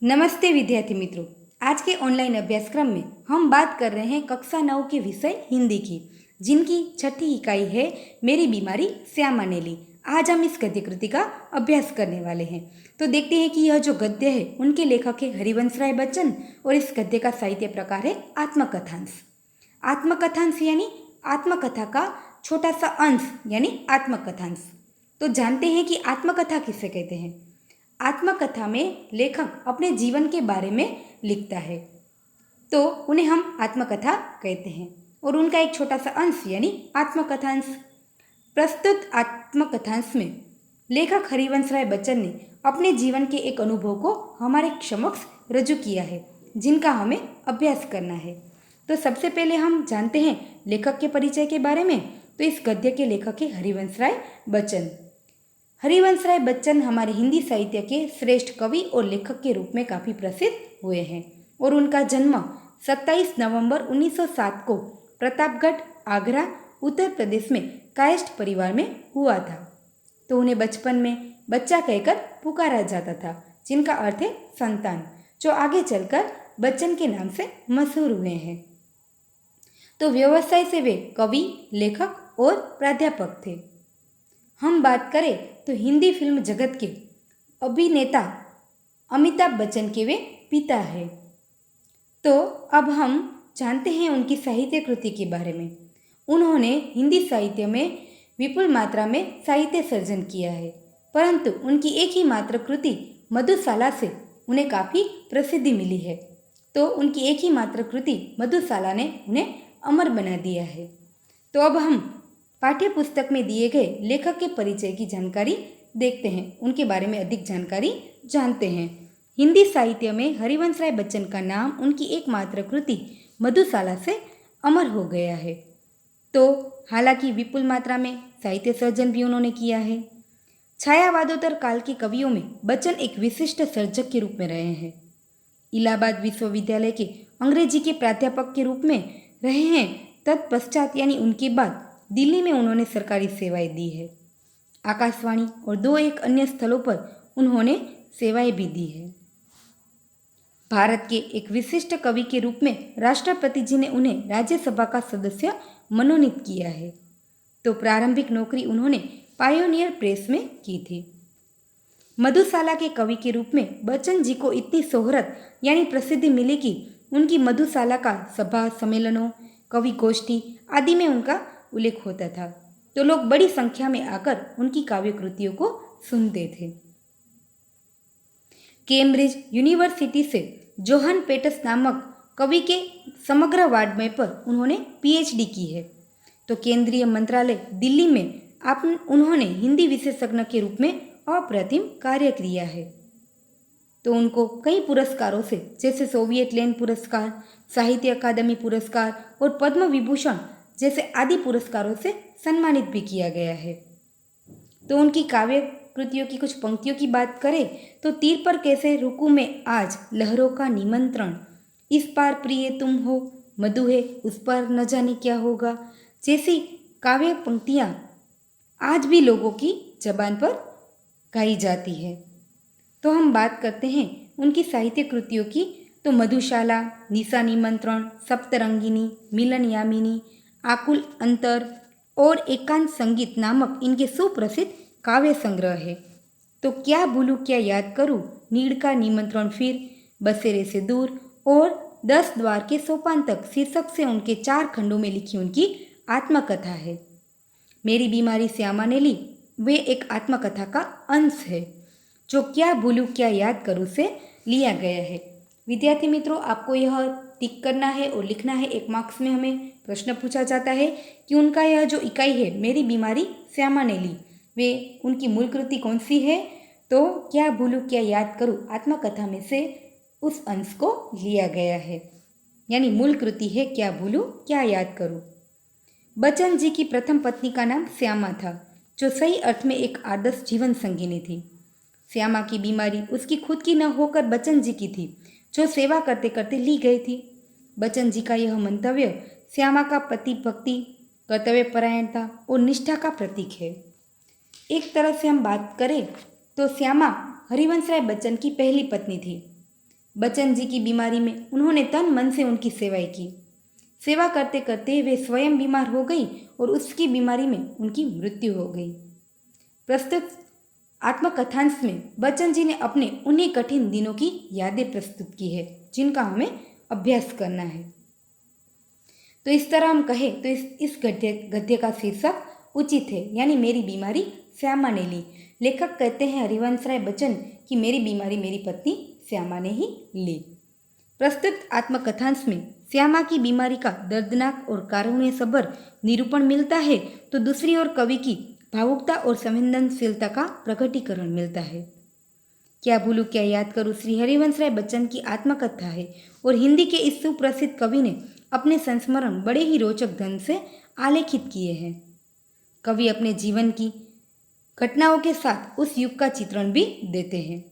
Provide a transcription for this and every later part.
नमस्ते विद्यार्थी मित्रों। आज के ऑनलाइन अभ्यासक्रम में हम बात कर रहे हैं कक्षा 9 के विषय हिंदी की, जिनकी छठी इकाई है मेरी बीमारी श्यामा नेली। आज हम इस गद्य कृति का अभ्यास करने वाले हैं। तो देखते हैं कि यह जो गद्य है उनके लेखक है हरिवंश राय बच्चन और इस गद्य का साहित्य प्रकार है आत्मकथांश। आत्मकथांश यानी आत्मकथा का छोटा सा अंश यानी आत्मकथांश। तो जानते हैं कि आत्मकथा किसे कहते हैं। आत्मकथा में लेखक अपने जीवन के बारे में लिखता है तो उन्हें हम आत्मकथा कहते हैं, और उनका एक छोटा सा अंश यानी आत्मकथांश। प्रस्तुत आत्मकथांश में लेखक हरिवंश राय बच्चन ने अपने जीवन के एक अनुभव को हमारे समक्ष रजू किया है, जिनका हमें अभ्यास करना है। तो सबसे पहले हम जानते हैं लेखक के परिचय के बारे में। तो इस गद्य के लेखक है हरिवंश राय बच्चन। हरिवंश राय बच्चन हमारे हिंदी साहित्य के श्रेष्ठ कवि और लेखक के रूप में काफ़ी प्रसिद्ध हुए हैं, और उनका जन्म 27 नवंबर 1907 को प्रतापगढ़, आगरा, उत्तर प्रदेश में कायस्थ परिवार में हुआ था। तो उन्हें बचपन में बच्चा कहकर पुकारा जाता था, जिनका अर्थ है संतान, जो आगे चलकर बच्चन के नाम से मशहूर हुए हैं। तो व्यवसाय से वे कवि, लेखक और प्राध्यापक थे। हम बात करें तो हिंदी फिल्म जगत के अभिनेता अमिताभ बच्चन के वे पिता हैं। तो अब हम जानते हैं उनकी साहित्य कृति के बारे में। उन्होंने हिंदी साहित्य में विपुल मात्रा में साहित्य सर्जन किया है, परंतु उनकी एक ही मात्र कृति मधुशाला से उन्हें काफ़ी प्रसिद्धि मिली है। तो उनकी एक ही मात्र कृति मधुशाला ने उन्हें अमर बना दिया है। तो अब हम पाठ्य पुस्तक में दिए गए लेखक के परिचय की जानकारी देखते हैं, उनके बारे में अधिक जानकारी जानते हैं। हिंदी साहित्य में हरिवंश राय बच्चन का नाम उनकी एकमात्र कृति मधुशाला से अमर हो गया है। तो हालांकि विपुल मात्रा में साहित्य सर्जन भी उन्होंने किया है। छायावादोत्तर काल के कवियों में बच्चन एक विशिष्ट सर्जक के रूप में रहे हैं। इलाहाबाद विश्वविद्यालय के अंग्रेजी के प्राध्यापक के रूप में रहे हैं। तत्पश्चात यानी उनके बाद दिल्ली में उन्होंने सरकारी सेवाएं दी है। आकाशवाणी और 2-1 अन्य स्थलों पर उन्होंने सेवाएं भी दी है। भारत के एक विशिष्ट कवि के रूप में राष्ट्रपति जी ने उन्हें राज्यसभा का सदस्य मनोनीत किया है। तो प्रारंभिक नौकरी उन्होंने पायोनियर प्रेस में की थी। मधुशाला के कवि के रूप में बच्चन जी को इतनी शोहरत यानी प्रसिद्धि मिली कि उनकी मधुशाला का सभा, सम्मेलनों, कवि गोष्ठी आदि में उनका उल्लेख होता था। तो लोग बड़ी संख्या में आकर उनकी काव्य कृतियों को सुनते थे। कैम्ब्रिज यूनिवर्सिटी से जोहन पेटस नामक कवि के समग्र वाङ्मय पर उन्होंने पीएचडी की है। तो केंद्रीय मंत्रालय दिल्ली में उन्होंने हिंदी विशेषज्ञ के रूप में अप्रतिम कार्य किया है। तो उनको कई पुरस्कारों से, जैसे सोवियत लैंड पुरस्कार, साहित्य अकादमी पुरस्कार और पद्म विभूषण जैसे आदि पुरस्कारों से सम्मानित भी किया गया है। तो उनकी काव्य कृतियों की कुछ पंक्तियों की बात करें तो तीर पर कैसे रुकूं मैं आज, लहरों का निमंत्रण, इस पार प्रिय तुम हो, मधु है उस पर न जाने क्या होगा, जैसी काव्य पंक्तियाँ आज भी लोगों की जबान पर गाई जाती है। तो हम बात करते हैं उनकी साहित्य कृतियों की। तो मधुशाला, निशा निमंत्रण, सप्तरंगिनी, मिलन यामिनी, आकुल अंतर और एकांत संगीत नामक इनके सुप्रसिद्ध काव्य संग्रह है। तो क्या भूलूं क्या याद करूं, नीड़ का निमंत्रण फिर, बसेरे से दूर और 10 द्वार के सोपान तक शीर्षक से उनके 4 खंडों में लिखी उनकी आत्मकथा है। मेरी बीमारी श्यामा नेली वे एक आत्मकथा का अंश है, जो क्या भूलूं क्या याद करूं से लिया गया है। विद्यार्थी मित्रों, आपको यह टिक करना है और लिखना है। 1 मार्क्स में हमें प्रश्न पूछा जाता है कि उनका यह जो इकाई है मेरी बीमारी श्यामा नेली, वे उनकी मूल कृति कौन सी है। तो क्या भूलूं क्या याद करूं आत्मकथा में से उस अंश को लिया गया है, यानी मूल कृति है क्या भूलूं क्या याद करूं। बच्चन जी की प्रथम पत्नी का नाम श्यामा था, जो सही अर्थ में एक आदर्श जीवन संगिनी थी। श्यामा की बीमारी उसकी खुद की न होकर बच्चन जी की थी, जो सेवा करते करते ली गई थी। बच्चन जी का यह मंतव्य श्यामा का पति भक्ति, कर्तव्यपरायणता और निष्ठा का प्रतीक है। एक तरह से हम बात करें तो श्यामा हरिवंश राय बच्चन की पहली पत्नी थी। बच्चन जी की बीमारी में उन्होंने तन मन से उनकी सेवाएं की। सेवा करते करते वे स्वयं बीमार हो गई और उसकी बीमारी में उनकी मृत्यु हो गई। प्रस्तुत आत्मकथांश में बच्चन जी ने अपने उन्हीं कठिन दिनों की यादें प्रस्तुत की है जिनका हमें अभ्यास करना है। तो इस तरह हम कहें तो इस गद्य का शीर्षक उचित है, यानी मेरी बीमारी श्यामा ने ली। लेखक कहते हैं हरिवंश राय बच्चन कि मेरी बीमारी मेरी पत्नी श्यामा ने ही ली। प्रस्तुत आत्मकथांश में श्यामा की बीमारी का दर्दनाक और कारुण्य सबर निरूपण मिलता है, तो दूसरी ओर कवि की भावुकता और संवेदनशीलता का प्रकटीकरण मिलता है। क्या भूलूं क्या याद करूं श्री हरिवंश राय बच्चन की आत्मकथा है और हिंदी के इस सुप्रसिद्ध कवि ने अपने संस्मरण बड़े ही रोचक ढंग से आलेखित किए हैं। कवि अपने जीवन की घटनाओं के साथ उस युग का चित्रण भी देते हैं।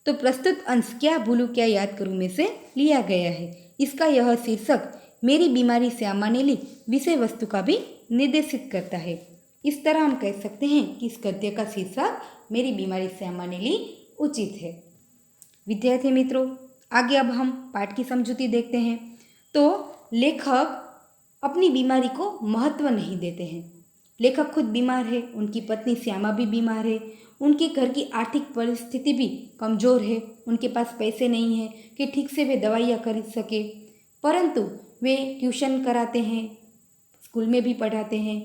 तो प्रस्तुत अंश क्या भूलूं क्या याद करूं में से लिया गया है। इसका यह शीर्षक मेरी बीमारी श्यामा ने ली विषय वस्तु का भी निर्देशित करता है। इस तरह हम कह सकते हैं कि इस गद्य का शीर्षक मेरी बीमारी श्यामा ने ली उचित है। विद्यार्थी मित्रों, आगे अब हम पाठ की समझूती देखते हैं। तो लेखक अपनी बीमारी को महत्व नहीं देते हैं। लेखक खुद बीमार है, उनकी पत्नी श्यामा भी बीमार है, उनके घर की आर्थिक परिस्थिति भी कमज़ोर है, उनके पास पैसे नहीं हैं कि ठीक से वे दवाइयाँ खरीद सके, परंतु वे ट्यूशन कराते हैं, स्कूल में भी पढ़ाते हैं,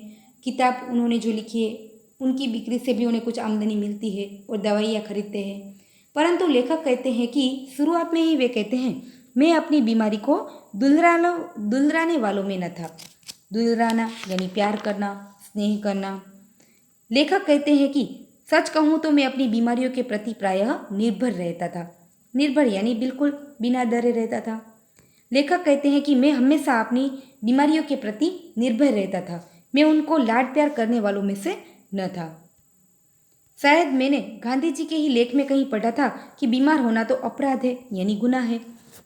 किताब उन्होंने जो लिखी है उनकी बिक्री से भी उन्हें कुछ आमदनी मिलती है और दवाइयाँ खरीदते हैं। परंतु लेखक कहते हैं कि शुरुआत में ही वे कहते हैं मैं अपनी बीमारी को दुलराने वालों में न था। दुलराना यानी प्यार करना, स्नेह करना। लेखक कहते हैं कि सच कहूँ तो मैं अपनी बीमारियों के प्रति प्रायः निर्भर रहता था। निर्भर यानी बिल्कुल बिना डरे रहता था। लेखक कहते हैं कि मैं हमेशा अपनी बीमारियों के प्रति निर्भर रहता था। मैं उनको लाड प्यार करने वालों में से न था। शायद मैंने गांधी जी के ही लेख में कहीं पढ़ा था कि बीमार होना तो अपराध है यानी गुनाह है।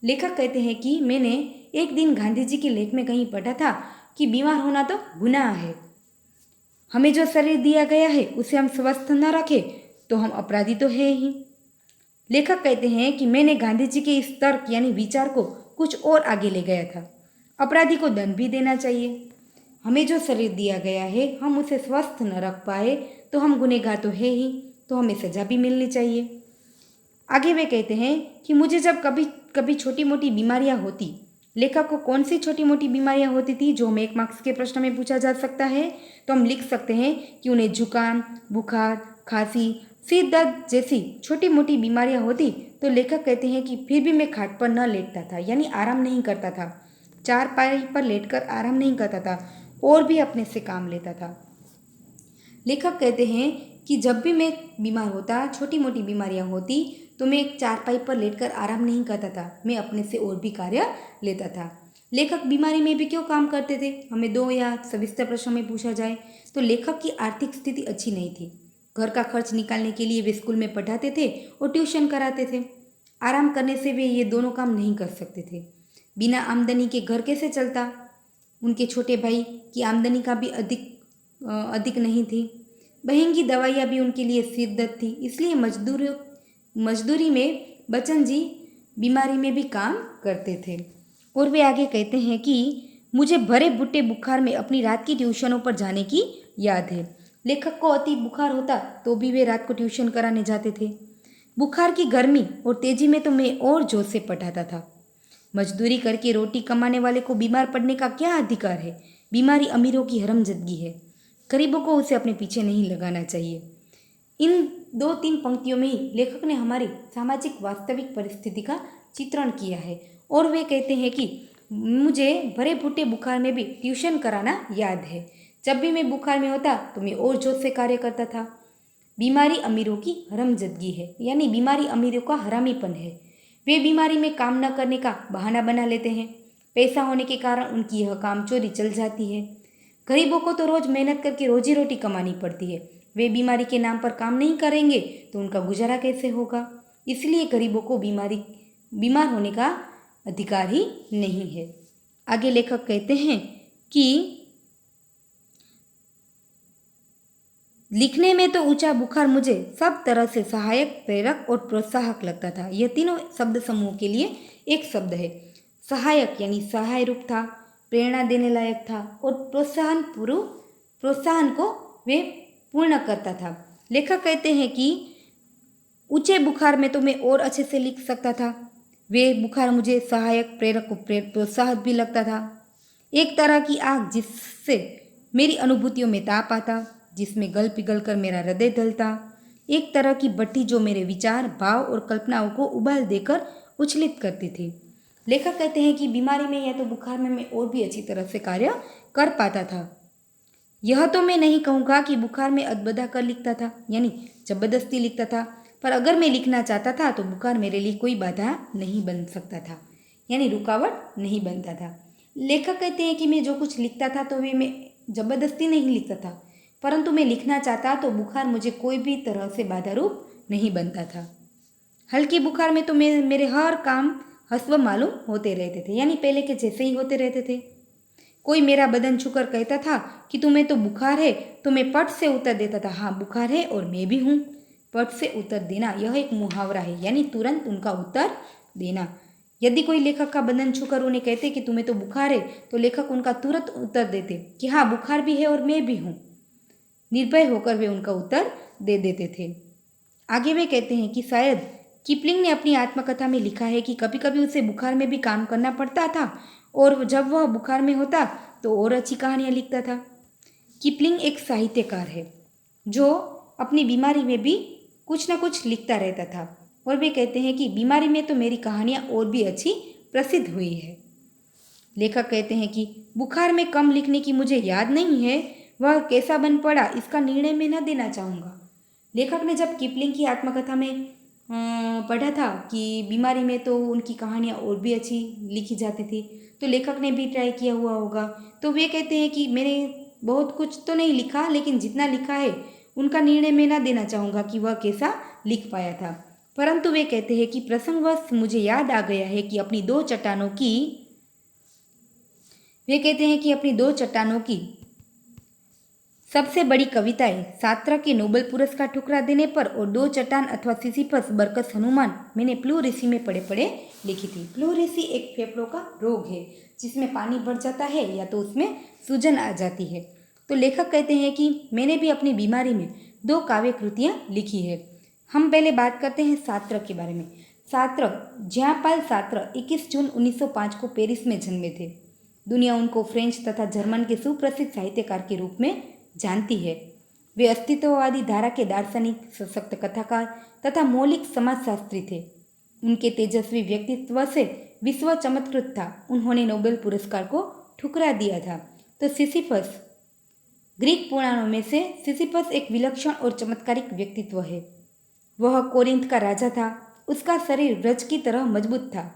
लेखक कहते हैं कि मैंने एक दिन गांधी जी के लेख में कहीं पढ़ा था कि बीमार होना तो गुनाह है। हमें जो शरीर दिया गया है उसे हम स्वस्थ न रखें तो हम अपराधी तो है ही। लेखक कहते हैं कि मैंने गांधी जी के इस तर्क यानी विचार को कुछ और आगे ले गया था। अपराधी को दंड भी देना चाहिए। हमें जो शरीर दिया गया है हम उसे स्वस्थ न रख पाए तो हम गुनहगार तो है ही, तो हमें सजा भी मिलनी चाहिए। आगे वे कहते हैं कि मुझे जब कभी कभी छोटी मोटी बीमारियां होती, लेखक को कौन सी छोटी मोटी बीमारियां होती थी जो हमें 1 मार्क्स के प्रश्न में पूछा जा सकता है, तो हम लिख सकते हैं कि उन्हें जुकाम, बुखार, खांसी, सिर दर्द जैसी छोटी मोटी बीमारियां होती तो लेखक कहते हैं कि फिर भी मैं खाट पर न लेटता था यानी आराम नहीं करता था, चारपाई पर लेटकर आराम नहीं करता था और भी अपने से काम लेता था। लेखक कहते हैं कि जब भी मैं बीमार होता, छोटी मोटी बीमारियां होती तो मैं एक चारपाई पर लेटकर आराम नहीं करता था, मैं अपने से और भी कार्य लेता था। लेखक बीमारी में भी क्यों काम करते थे, हमें 2 या सविस्तर प्रश्न में पूछा जाए तो लेखक की आर्थिक स्थिति अच्छी नहीं थी। घर का खर्च निकालने के लिए वे स्कूल में पढ़ाते थे और ट्यूशन कराते थे। आराम करने से वे ये दोनों काम नहीं कर सकते थे। बिना आमदनी के घर कैसे चलता। उनके छोटे भाई की आमदनी का भी अधिक नहीं थी। बहन की दवाइयाँ भी उनके लिए सिरदर्द थी, इसलिए मजदूरी में बच्चन जी बीमारी में भी काम करते थे। और वे आगे कहते हैं कि मुझे भरे बुट्टे बुखार में अपनी रात की ट्यूशनों पर जाने की याद है। लेखक को अति बुखार होता तो भी वे रात को ट्यूशन कराने जाते थे। बुखार की गर्मी और तेजी में तो मैं और जोर से पढ़ाता था। मजदूरी करके रोटी कमाने वाले को बीमार पड़ने का क्या अधिकार है। बीमारी अमीरों की हरमजदगी है, गरीबों को उसे अपने पीछे नहीं लगाना चाहिए। इन 2-3 पंक्तियों में ही लेखक ने हमारी सामाजिक वास्तविक परिस्थिति का चित्रण किया है और वे कहते हैं कि मुझे भरे फूटे बुखार में भी ट्यूशन कराना याद है। जब भी मैं बुखार में होता तो मैं और जोर से कार्य करता था। बीमारी अमीरों की हरमजदगी है यानी बीमारी अमीरों का हरामीपन है। वे बीमारी में काम न करने का बहाना बना लेते हैं। पैसा होने के कारण उनकी यह काम चोरी चल जाती है। गरीबों को तो रोज मेहनत करके रोजी रोटी कमानी पड़ती है। वे बीमारी के नाम पर काम नहीं करेंगे तो उनका गुजारा कैसे होगा। इसलिए गरीबों को बीमार होने का अधिकार ही नहीं है। आगे लेखक कहते हैं कि लिखने में तो ऊंचा बुखार मुझे सब तरह से सहायक, प्रेरक और प्रोत्साहक लगता था। यह तीनों शब्द समूह के लिए एक शब्द है। सहायक यानी सहाय रूप था, प्रेरणा देने लायक था और प्रोत्साहन को वे पूर्ण करता था। लेखक कहते हैं कि ऊंचे बुखार में तो मैं और अच्छे से लिख सकता था। वे बुखार मुझे सहायक, प्रेरक और प्रोत्साहक भी लगता था। एक तरह की आग जिससे मेरी अनुभूतियों में ताप आता, जिसमें गल पिघल कर मेरा हृदय ढलता। एक तरह की भट्टी जो मेरे विचार, भाव और कल्पनाओं को उबाल देकर उछलित करती थी। लेखक कहते हैं कि बीमारी में या तो बुखार में मैं और भी अच्छी तरह से कार्य कर पाता था। यह तो मैं नहीं कहूँगा कि बुखार में अदबदा कर लिखता था, यानी जबरदस्ती लिखता था, पर अगर मैं लिखना चाहता था तो बुखार मेरे लिए कोई बाधा नहीं बन सकता था, यानी रुकावट नहीं बनता था। लेखक कहते हैं कि मैं जो कुछ लिखता था तो वे मैं जबरदस्ती नहीं लिखता था, परंतु मैं लिखना चाहता तो बुखार मुझे कोई भी तरह से बाधा रूप नहीं बनता था। हल्की बुखार में तो मेरे हर काम हस्व मालूम होते रहते थे, यानी पहले के जैसे ही होते रहते थे। कोई मेरा बदन छूकर कहता था कि तुम्हें तो बुखार है, तो मैं पट से उत्तर देता था, हाँ बुखार है और मैं भी हूँ। पट से उत्तर देना यह एक मुहावरा है, यानी तुरंत उनका उत्तर देना। यदि कोई लेखक का बदन छूकर उन्हें कहते कि तुम्हें तो बुखार है, तो लेखक उनका तुरंत उत्तर देते कि हाँ बुखार भी है और मैं भी हूँ। निर्भय होकर वे उनका उत्तर दे देते थे। आगे वे कहते हैं कि शायद किपलिंग ने अपनी आत्मकथा में लिखा है कि कभी कभी उसे बुखार में भी काम करना पड़ता था और जब वह बुखार में होता तो और अच्छी कहानियाँ लिखता था। किपलिंग एक साहित्यकार है जो अपनी बीमारी में भी कुछ न कुछ लिखता रहता था और वे कहते हैं कि बीमारी में तो मेरी कहानियाँ और भी अच्छी प्रसिद्ध हुई है। लेखक कहते हैं कि बुखार में कम लिखने की मुझे याद नहीं है, वह कैसा बन पड़ा इसका निर्णय मैं न देना चाहूँगा। लेखक ने जब किपलिंग की आत्मकथा में पढ़ा था कि बीमारी में तो उनकी कहानियाँ और भी अच्छी लिखी जाती थी, तो लेखक ने भी ट्राई किया हुआ होगा। तो वे कहते हैं कि मैंने बहुत कुछ तो नहीं लिखा, लेकिन जितना लिखा है उनका निर्णय मैं ना देना चाहूँगा कि वह कैसा लिख पाया था। परंतु वे कहते हैं कि प्रसंगवश मुझे याद आ गया है कि अपनी दो चट्टानों की सबसे बड़ी कविताएं सात्रा के नोबेल पुरस्कार ठुकरा देने पर और दो चट्टान अथवा सिसिफस बरकस हनुमान मैंने प्लू ऋषि में पढ़े पढ़े लिखी थी। प्लू ऋषि एक फेफड़ों का रोग है जिसमें पानी भर जाता है या तो उसमें सूजन आ जाती है। तो लेखक कहते हैं कि मैंने भी अपनी बीमारी में दो काव्य कृतियाँ लिखी है। हम पहले बात करते हैं सात्र के बारे में। सात्र ज्यापाल सात्र 21 जून 1905 को पेरिस में जन्मे थे। दुनिया उनको फ्रेंच तथा जर्मन के सुप्रसिद्ध साहित्यकार के रूप में जानती है। वे अस्तित्ववादी धारा के दार्शनिक, सशक्त कथाकार तथा मौलिक समाजशास्त्री थे। उनके तेजस्वी व्यक्तित्व से विश्व चमत्कृत था। उन्होंने नोबेल पुरस्कार को ठुकरा दिया था। तो सिसिफस, ग्रीक पुराणों में से सिसिफस एक विलक्षण और चमत्कारिक व्यक्तित्व है। वह कोरिंथ का राजा था। उसका शरीर व्रज की तरह मजबूत था।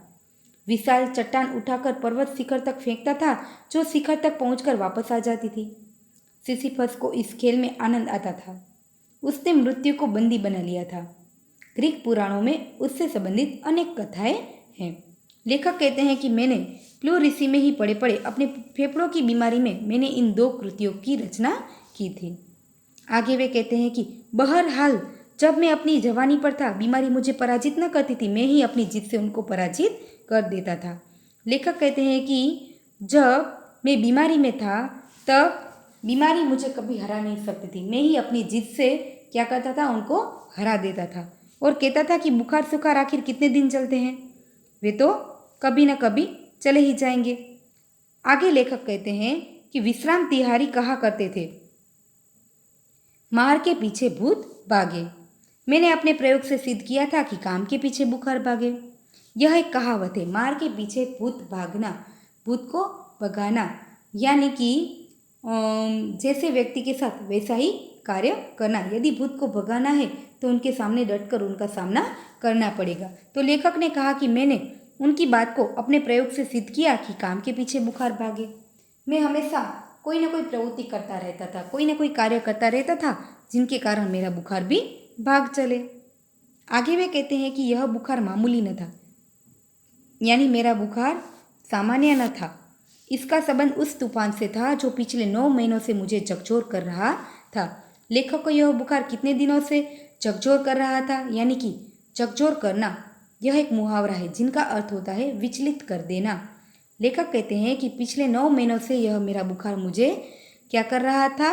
विशाल चट्टान उठाकर पर्वत शिखर तक फेंकता था, जो शिखर तक पहुंचकर वापस आ जाती थी। सिसिफस को इस खेल में आनंद आता था। उसने मृत्यु को बंदी बना लिया था। ग्रीक पुराणों में उससे संबंधित अनेक कथाएं हैं। लेखक कहते हैं कि मैंने प्लू ऋषि में ही पढ़े पढ़े अपने फेफड़ों की बीमारी में मैंने इन दो कृतियों की रचना की थी। आगे वे कहते हैं कि बहरहाल जब मैं अपनी जवानी पर था, बीमारी मुझे पराजित न करती थी, मैं ही अपनी जिद से उनको पराजित कर देता था। लेखक कहते हैं कि जब मैं बीमारी में था तब बीमारी मुझे कभी हरा नहीं सकती थी। मैं ही अपनी जिद से क्या करता था, उनको हरा देता था और कहता था कि बुखार सुखार आखिर कितने दिन चलते हैं, वे तो कभी न कभी चले ही जाएंगे। आगे लेखक कहते हैं कि विश्राम तिहारी कहा करते थे, मार के पीछे भूत भागे। मैंने अपने प्रयोग से सिद्ध किया था कि काम के पीछे बुखार भागे। यह एक कहावत है, मार के पीछे भूत भागना, भूत को भगाना, यानी कि जैसे व्यक्ति के साथ वैसा ही कार्य करना। यदि भूत को भगाना है तो उनके सामने डटकर उनका सामना करना पड़ेगा। तो लेखक ने कहा कि मैंने उनकी बात को अपने प्रयोग से सिद्ध किया कि काम के पीछे बुखार भागे। मैं हमेशा कोई ना कोई प्रवृत्ति करता रहता था, कोई ना कोई कार्य करता रहता था, जिनके कारण मेरा बुखार भी भाग चले। आगे वे कहते हैं कि यह बुखार मामूली न था, यानी मेरा बुखार सामान्य न था। इसका संबंध उस तूफान से था जो पिछले 9 महीनों से मुझे झकझोर कर रहा था। लेखक को यह बुखार कितने दिनों से झकझोर कर रहा था, यानी कि झकझोर करना यह एक मुहावरा है जिनका अर्थ होता है विचलित कर देना। लेखक कहते हैं कि पिछले 9 महीनों से यह मेरा बुखार मुझे क्या कर रहा था,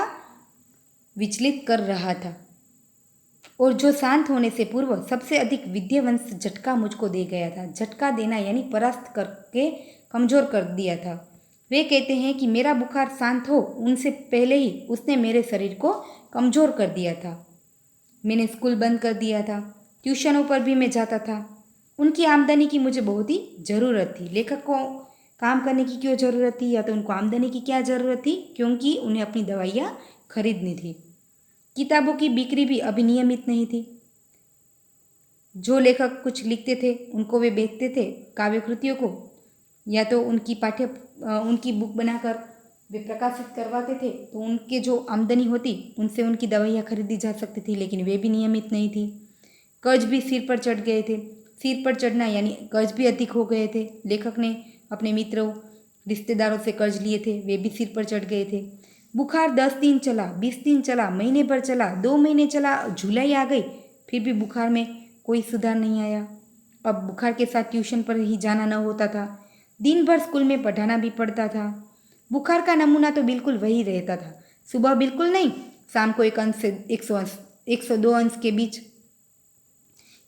विचलित कर रहा था, और जो शांत होने से पूर्व सबसे अधिक विध्वंस झटका मुझको दे गया था। झटका देना यानी परास्त करके कमजोर कर दिया था। वे कहते हैं कि मेरा बुखार शांत हो उनसे पहले ही उसने मेरे शरीर को कमजोर कर दिया था। मैंने स्कूल बंद कर दिया था, ट्यूशनों पर भी मैं जाता था। उनकी आमदनी की मुझे बहुत ही ज़रूरत थी। लेखक को काम करने की क्यों ज़रूरत थी, या तो उनको आमदनी की क्या ज़रूरत थी? क्योंकि उन्हें अपनी दवाइयाँ खरीदनी थी। किताबों की बिक्री भी अभी नियमित नहीं थी। जो लेखक कुछ लिखते थे उनको वे बेचते थे, काव्य कृतियों को, या तो उनकी बुक बनाकर वे प्रकाशित करवाते थे, तो उनके जो आमदनी होती उनसे उनकी दवाइयाँ खरीदी जा सकती थी, लेकिन वे भी नियमित नहीं थी। कर्ज भी सिर पर चढ़ गए थे। सिर पर चढ़ना यानी कर्ज भी अधिक हो गए थे। लेखक ने अपने मित्रों रिश्तेदारों से कर्ज लिए थे, वे भी सिर पर चढ़ गए थे। बुखार 10 दिन चला, 20 दिन चला, महीने भर चला, 2 महीने चला, जुलाई आ गई, फिर भी बुखार में कोई सुधार नहीं आया। अब बुखार के साथ ट्यूशन पर ही जाना न होता था, दिन भर स्कूल में पढ़ाना भी पड़ता था। बुखार का नमूना तो बिल्कुल वही रहता था। सुबह बिल्कुल नहीं, शाम को 1 अंश से 102 अंश के बीच।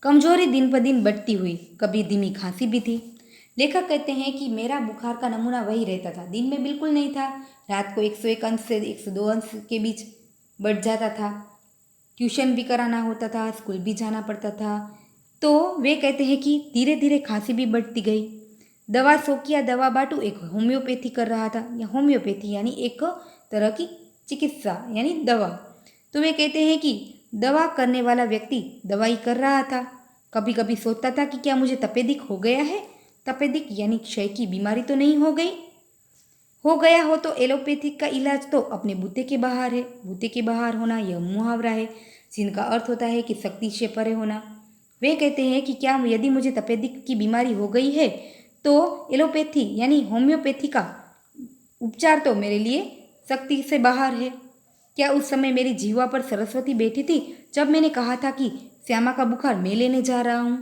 कमजोरी दिन ब दिन बढ़ती हुई, कभी धीमी खांसी भी थी। लेखक कहते हैं कि मेरा बुखार का नमूना वही रहता था। दिन में बिल्कुल नहीं था, रात को 101 अंश से 102 अंश के बीच बढ़ जाता था। ट्यूशन भी कराना होता था, स्कूल भी जाना पड़ता था। तो वे कहते हैं कि धीरे धीरे खांसी भी बढ़ती गई। दवा सोकिया दवा बाटू एक होम्योपैथी कर रहा था, या होम्योपैथी यानी एक तरह की चिकित्सा यानी दवा। तो वे कहते हैं कि दवा करने वाला व्यक्ति दवाई कर रहा था। कभी कभी सोचता था कि क्या मुझे तपेदिक हो गया है। तपेदिक यानी क्षय की बीमारी तो नहीं हो गई। हो गया हो तो एलोपैथिक का इलाज तो अपने बूते के बाहर है। बूते के बाहर होना यह मुहावरा है जिनका अर्थ होता है कि शक्ति से परे होना। वे कहते हैं कि क्या यदि मुझे तपेदिक की बीमारी हो गई है तो एलोपैथी यानी होम्योपैथी का उपचार तो मेरे लिए शक्ति से बाहर है। क्या उस समय मेरी जीवा पर सरस्वती बैठी थी जब मैंने कहा था कि श्यामा का बुखार मैं लेने जा रहा हूँ?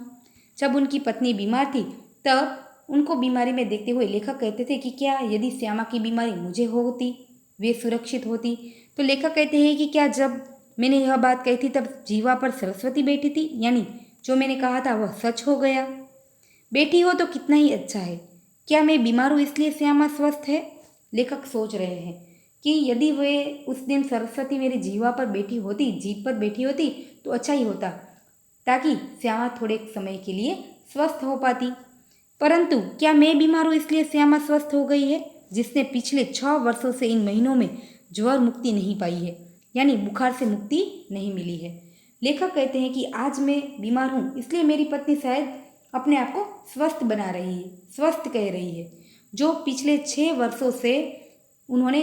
जब उनकी पत्नी बीमार थी तब उनको बीमारी में देखते हुए लेखक कहते थे कि क्या यदि श्यामा की बीमारी मुझे होती, वे सुरक्षित होती? तो लेखक कहते हैं कि क्या जब मैंने यह बात कही थी तब जीवा पर सरस्वती बैठी थी, यानी जो मैंने कहा था वह सच हो गया। बैठी हो तो कितना ही अच्छा है। क्या मैं बीमार हूँ इसलिए श्यामा स्वस्थ है? लेखक सोच रहे हैं कि यदि वे उस दिन सरस्वती मेरी जीवा पर बैठी होती, जीभ पर बैठी होती तो अच्छा ही होता, ताकि श्यामा थोड़े समय के लिए स्वस्थ हो पाती। परंतु क्या मैं बीमार हूँ इसलिए श्यामा स्वस्थ हो गई है, जिसने पिछले 6 वर्षों से इन महीनों में ज्वर मुक्ति नहीं पाई है, यानी बुखार से मुक्ति नहीं मिली है। लेखक कहते हैं कि आज मैं बीमार हूँ इसलिए मेरी पत्नी शायद अपने आप को स्वस्थ बना रही है, स्वस्थ कह रही है, जो पिछले 6 वर्षों से उन्होंने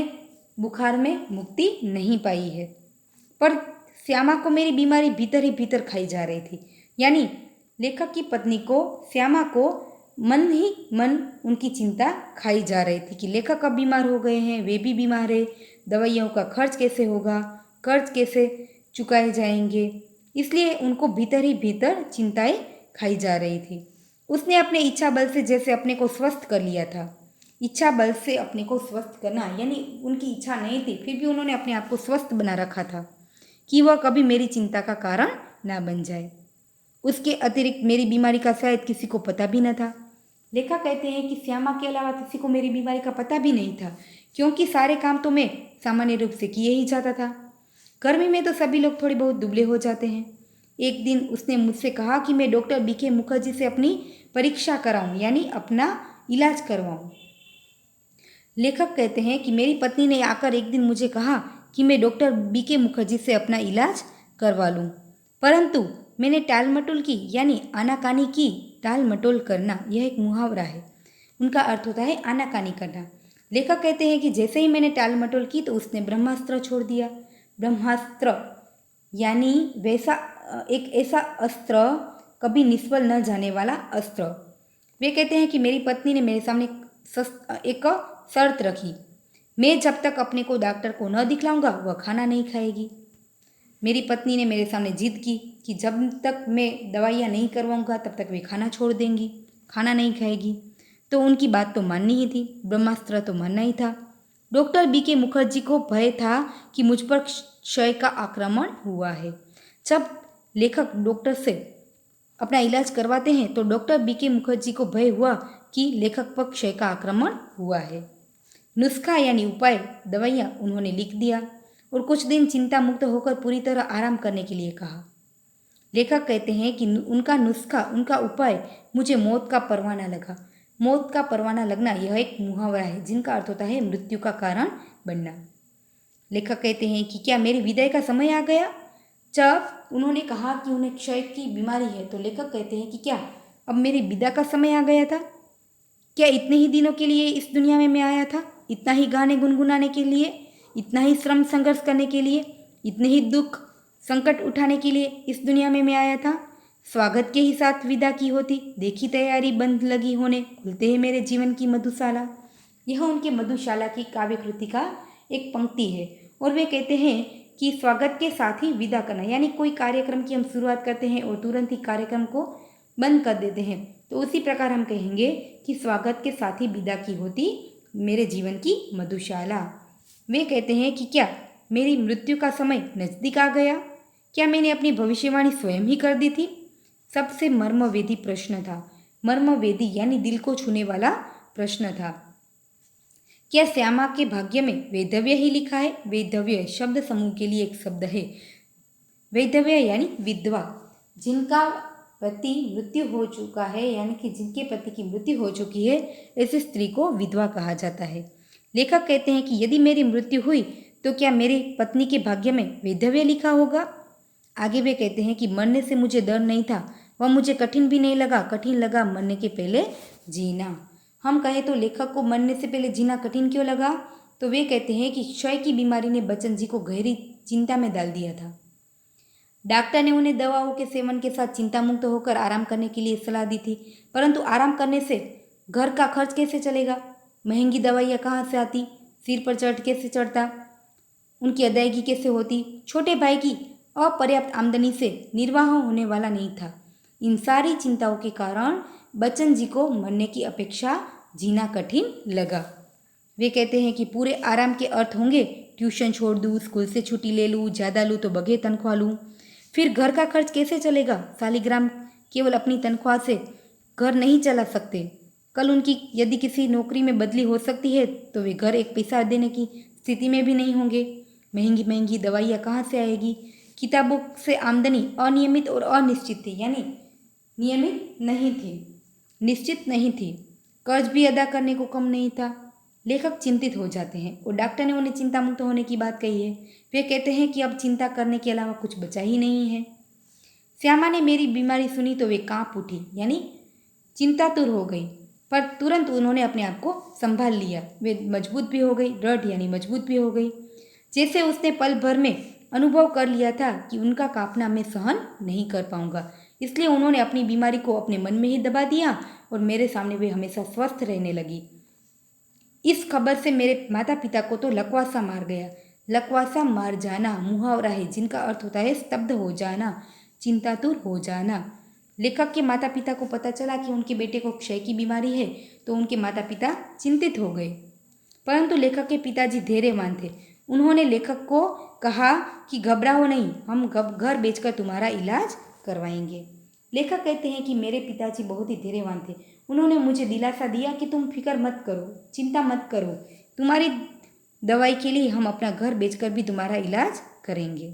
बुखार में मुक्ति नहीं पाई है। पर श्यामा को मेरी बीमारी भीतर ही भीतर खाई जा रही थी, यानी लेखक की पत्नी को, श्यामा को मन ही मन उनकी चिंता खाई जा रही थी कि लेखक अब बीमार हो गए हैं, वे भी बीमार है, दवाइयों का खर्च कैसे होगा, कर्ज कैसे चुकाए जाएंगे, इसलिए उनको भीतर ही भीतर चिंताएं खाई जा रही थी। उसने अपने इच्छा बल से जैसे अपने को स्वस्थ कर लिया था। इच्छा बल से अपने को स्वस्थ करना यानी उनकी इच्छा नहीं थी, फिर भी उन्होंने अपने आप को स्वस्थ बना रखा था कि वह कभी मेरी चिंता का कारण ना बन जाए। उसके अतिरिक्त मेरी बीमारी का शायद किसी को पता भी न था। लेखक कहते हैं कि श्यामा के अलावा किसी को मेरी बीमारी का पता भी नहीं था, क्योंकि सारे काम तो मैं सामान्य रूप से किए ही जाता था। गर्मी में तो सभी लोग थोड़े बहुत दुबले हो जाते हैं। एक दिन उसने मुझसे कहा कि मैं डॉक्टर बीके मुखर्जी से अपनी परीक्षा कराऊं, यानी अपना इलाज करवाऊं। लेखक कहते हैं कि मेरी पत्नी ने आकर एक दिन मुझे कहा कि मैं डॉक्टर बीके मुखर्जी से अपना इलाज करवा लूं, परंतु मैंने टाल मटोल की, यानी आनाकानी की। टाल मटोल करना यह एक मुहावरा है, उनका अर्थ होता है आनाकानी करना। लेखक कहते हैं कि जैसे ही मैंने टाल मटोल की तो उसने ब्रह्मास्त्र छोड़ दिया। ब्रह्मास्त्र यानी वैसा एक ऐसा अस्त्र, कभी निष्फल न जाने वाला अस्त्र। वे कहते हैं कि मेरी पत्नी ने मेरे सामने एक शर्त रखी, मैं जब तक अपने को डॉक्टर को न दिखलाऊंगा वह खाना नहीं खाएगी। मेरी पत्नी ने मेरे सामने जिद की कि जब तक मैं दवाइयाँ नहीं करवाऊँगा तब तक वे खाना छोड़ देंगी, खाना नहीं खाएगी। तो उनकी बात तो माननी ही थी, ब्रह्मास्त्र तो मानना ही था। Doctor B.K. मुखर्जी को भय था कि मुझ पर क्षय का आक्रमण हुआ है। जब लेखक डॉक्टर से अपना इलाज करवाते हैं तो डॉक्टर B.K. मुखर्जी को भय हुआ कि लेखक पर क्षय का आक्रमण हुआ है। नुस्खा यानी उपाय, दवाइयाँ उन्होंने लिख दिया और कुछ दिन चिंता मुक्त होकर पूरी तरह आराम करने के लिए कहा। लेखक कहते हैं कि उनका नुस्खा, उनका उपाय मुझे मौत का परवाना लगा। मौत का परवाना लगना यह एक मुहावरा है जिनका अर्थ होता है मृत्यु का कारण बनना। लेखक कहते हैं कि क्या मेरी विदाई का समय आ गया? जब उन्होंने कहा कि उन्हें क्षय की बीमारी है तो लेखक कहते हैं कि क्या अब मेरी विदा का समय आ गया था? क्या इतने ही दिनों के लिए इस दुनिया में मैं आया था? इतना ही गाने गुनगुनाने के लिए, इतना ही श्रम संघर्ष करने के लिए, इतने ही दुख संकट उठाने के लिए इस दुनिया में मैं आया था? स्वागत के ही साथ विदा की होती, देखी तैयारी बंद लगी होने, खुलते ही मेरे जीवन की मधुशाला। यह उनके मधुशाला की काव्य कृति का एक पंक्ति है और वे कहते हैं कि स्वागत के साथ ही विदा करना, यानी कोई कार्यक्रम की हम शुरुआत करते हैं और तुरंत ही कार्यक्रम को बंद कर देते हैं, तो उसी प्रकार हम कहेंगे कि स्वागत के साथ ही विदा की होती मेरे जीवन की मधुशाला। वे कहते हैं कि क्या मेरी मृत्यु का समय नज़दीक आ गया? क्या मैंने अपनी भविष्यवाणी स्वयं ही कर दी थी? सबसे मर्मवेदी प्रश्न था। मर्मवेदी यानी दिल को छूने वाला प्रश्न था। क्या श्यामा के भाग्य में वैधव्य ही लिखा है? वैधव्य शब्द समूह के लिए एक शब्द है। वैधव्य यानी विधवा, जिनका पति मृत्यु हो चुका है, यानी कि जिनके पति की मृत्यु हो चुकी है, ऐसी स्त्री को विधवा कहा जाता है। लेखक कहते हैं कि यदि मेरी मृत्यु हुई तो क्या मेरी पत्नी के भाग्य में वैधव्य लिखा होगा? आगे वे कहते हैं कि मरने से मुझे डर नहीं था, वह मुझे कठिन भी नहीं लगा, कठिन लगा मरने के पहले जीना। हम कहें तो लेखक को मरने से पहले जीना कठिन क्यों लगा? तो वे कहते हैं कि क्षय की बीमारी ने बच्चन जी को गहरी चिंता में डाल दिया था। डॉक्टर ने उन्हें दवाओं के सेवन के साथ चिंता मुक्त होकर आराम करने के लिए सलाह दी थी, परंतु आराम करने से घर का खर्च कैसे चलेगा? महंगी दवाइयाँ कहाँ से आती? सिर पर चढ़ कैसे चढ़ता? उनकी अदायगी कैसे होती? छोटे भाई की अपर्याप्त आमदनी से निर्वाह होने वाला नहीं था। इन सारी चिंताओं के कारण बच्चन जी को मरने की अपेक्षा जीना कठिन लगा। वे कहते हैं कि पूरे आराम के अर्थ होंगे ट्यूशन छोड़ दूँ, स्कूल से छुट्टी ले लूँ, ज़्यादा लूँ तो बगैर तनख्वाह लूँ। फिर घर का खर्च कैसे चलेगा? शालिग्राम केवल अपनी तनख्वाह से घर नहीं चला सकते। कल उनकी यदि किसी नौकरी में बदली हो सकती है तो वे घर एक पैसा देने की स्थिति में भी नहीं होंगे। महंगी महंगी दवाइयाँ कहाँ से आएगी? किताबों से आमदनी अनियमित और अनिश्चित थी, यानी नियमित नहीं थी, निश्चित नहीं थी। कर्ज भी अदा करने को कम नहीं था। लेखक चिंतित हो जाते हैं और डॉक्टर ने उन्हें चिंता मुक्त होने की बात कही है। वे कहते हैं कि अब चिंता करने के अलावा कुछ बचा ही नहीं है। श्यामा ने मेरी बीमारी सुनी तो वे कांप उठी, यानी चिंतातुर हो गई, पर तुरंत उन्होंने अपने आप को संभाल लिया। वे मजबूत भी हो गई, दृढ़ यानी मजबूत भी हो गई। जैसे उसने पल भर में अनुभव कर लिया था कि उनका कांपना मैं सहन नहीं कर पाऊंगा, इसलिए उन्होंने अपनी बीमारी को अपने मन में ही दबा दिया और मेरे सामने वे हमेशा स्वस्थ रहने लगी। इस खबर से मेरे माता पिता को तो लकवासा मार गया। लकवासा मार जाना मुहावरा है जिनका अर्थ होता है स्तब्ध हो जाना, चिंतातुर हो जाना। लेखक के माता पिता को पता चला कि उनके बेटे को क्षय की बीमारी है तो उनके माता पिता चिंतित हो गए, परंतु लेखक के पिताजी धैर्यवान थे। उन्होंने लेखक को कहा कि घबराओ नहीं, हम घर बेचकर तुम्हारा इलाज करवाएंगे। लेखक कहते हैं कि मेरे पिताजी बहुत ही धैर्यवान थे। उन्होंने मुझे दिलासा दिया कि तुम फिक्र मत करो, चिंता मत करो, तुम्हारी दवाई के लिए हम अपना घर बेचकर भी तुम्हारा इलाज करेंगे।